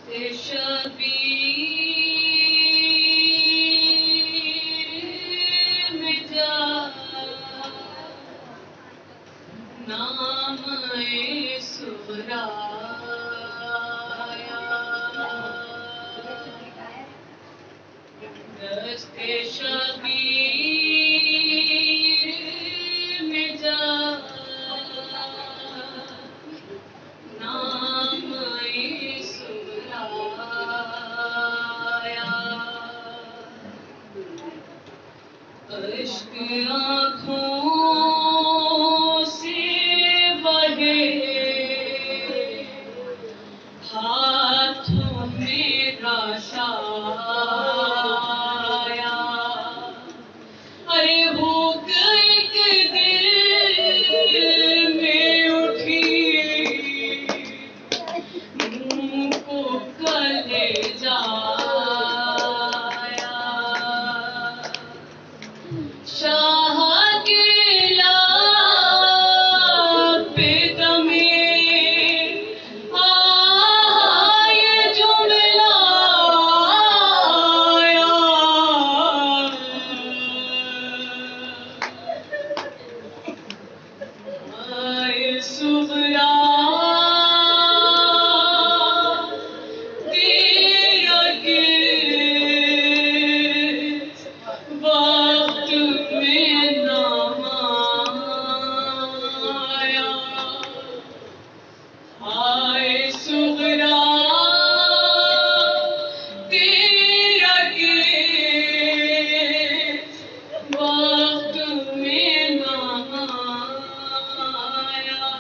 شبیر میں جا نام سرایا دست شبیر میں جا نام سرایا اشک آنکھوں سے بہے ہاتھوں میرا شایا ارے بھوک ایک دل میں اٹھی منہ کو کلے جایا شاہ کے لب پہ دمے یہ جملہ آیا آئے صبرا تیرا گرد وقت میں نام آیا آئے صبرا تیرا گرد وقت میں نام آیا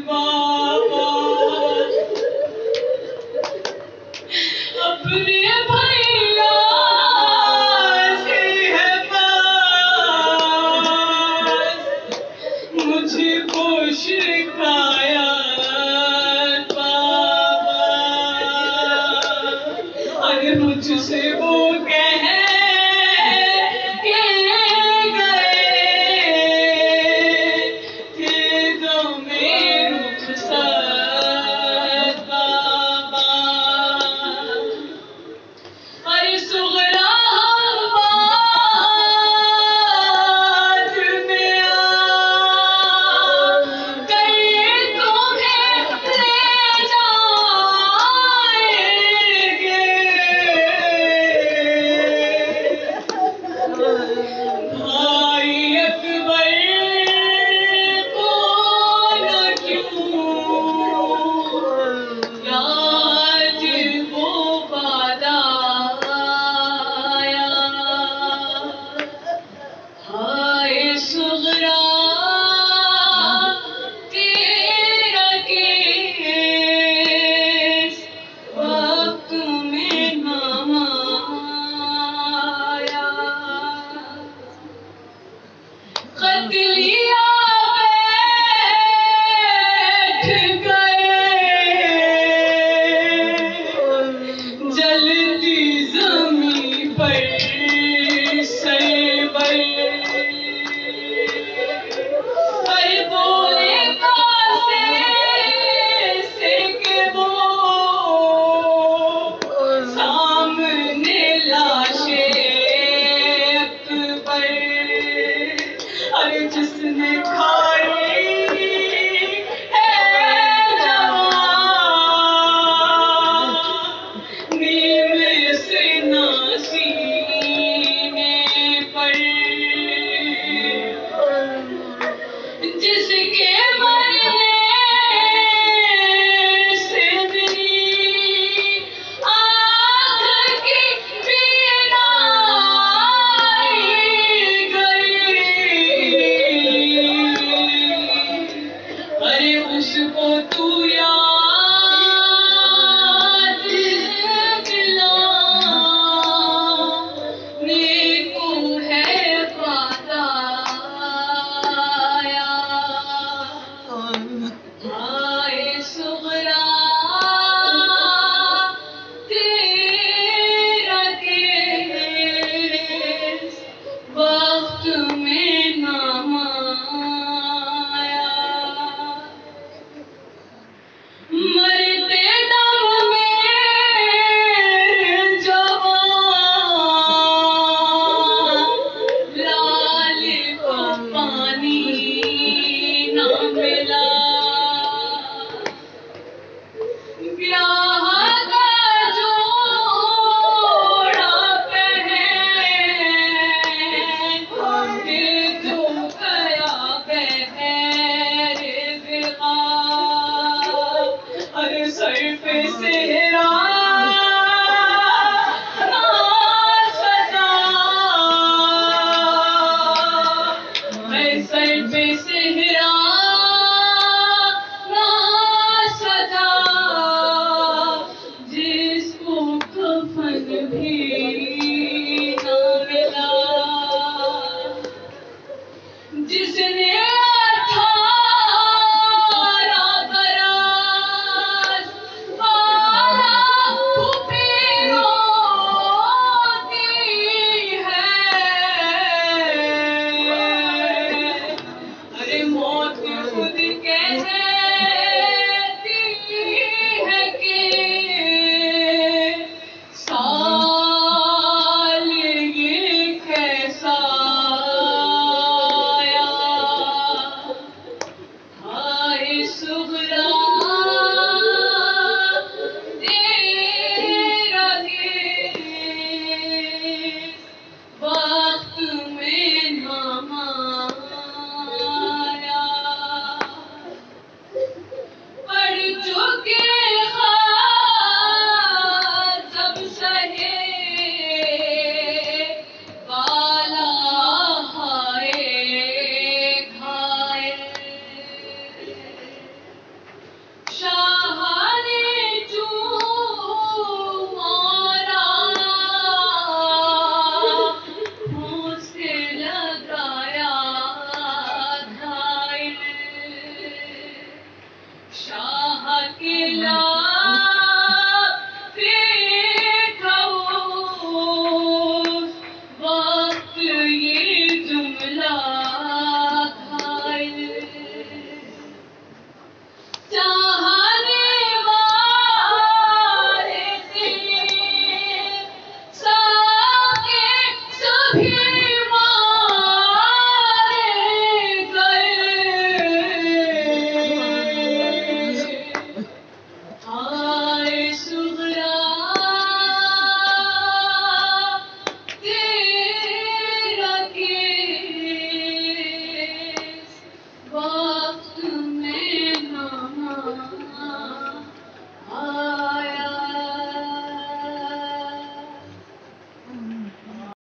بابا اپنے بھیا سے ہے بات مجھ کو شکایت بابا ارے مجھ سے وہ کہہ کے گئے تھے دم رخصت بابا ارے صغرا بات میں آ کر تمہیں لے جائیں گے بھائی اکبر کو نہ کیوں یاد وہ وعدہ آیا ہائے صغرا تیرا کیس وقت میں نام آیا خط لیا بیٹھ گئے جلتی زمین پر سربر ارے بولے کاسے سے کہ وہ سامنے لاشے اکبر ارے جس نے کھائی ہے جوان نیم سے سینے پر جس کے مرنے سے میری آنکھ کی بینائی گئی ارے اس کو تو یاد دلا نیکو ہے وعدہ آیا ہائے صغرا تیرا کیس وقت میں نام آیا مرتے دم میں جوان لال کو پانی نہ ملا بیاہ کا جوڑا پہن دل تو گیا بہر بغار ارے سر پہ صحرا نہ سجا اے سر پہ صحرا نہ سجا جس کو کفن بھی نہ ملا جس نے 18 برس پالا پھوپھی روتی ہے ارے موت خود کہتی ہے کہ سال یہ کیسا آیا ہائے صغرا تیرا کیس وقت میں نام آیا پڑھ چکے خط سب سہے بالا ہائے گھائے شام